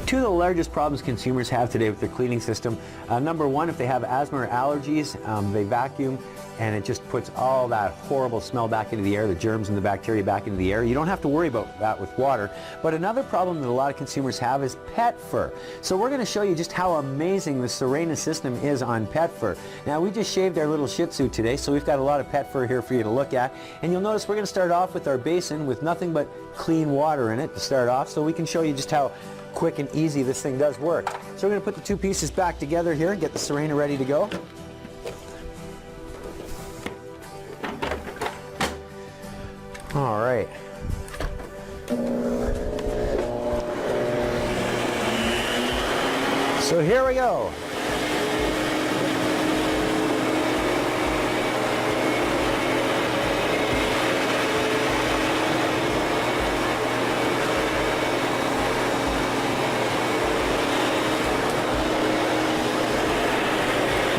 Two of the largest problems consumers have today with their cleaning system, number one, if they have asthma or allergies, they vacuum and it just puts all that horrible smell back into the air, the germs and the bacteria back into the air. You don't have to worry about that with water. But another problem that a lot of consumers have is pet fur. So we're going to show you just how amazing the Sirena system is on pet fur. Now we just shaved our little Shih Tzu today, so we've got a lot of pet fur here for you to look at. And you'll notice we're going to start off with our basin with nothing but clean water in it to start off, so we can show you just how quick and easy this thing does work. So we're going to put the two pieces back together here and get the Sirena ready to go. All right. So here we go.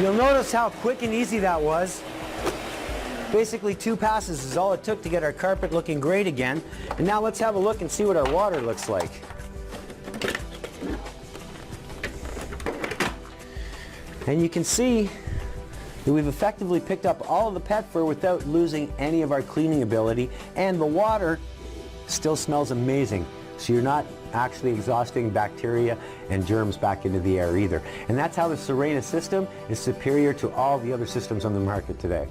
You'll notice how quick and easy that was. Basically 2 passes is all it took to get our carpet looking great again. And now let's have a look and see what our water looks like. And you can see that we've effectively picked up all of the pet fur without losing any of our cleaning ability, and the water still smells amazing. So you're not actually exhausting bacteria and germs back into the air either. And that's how the Sirena system is superior to all the other systems on the market today.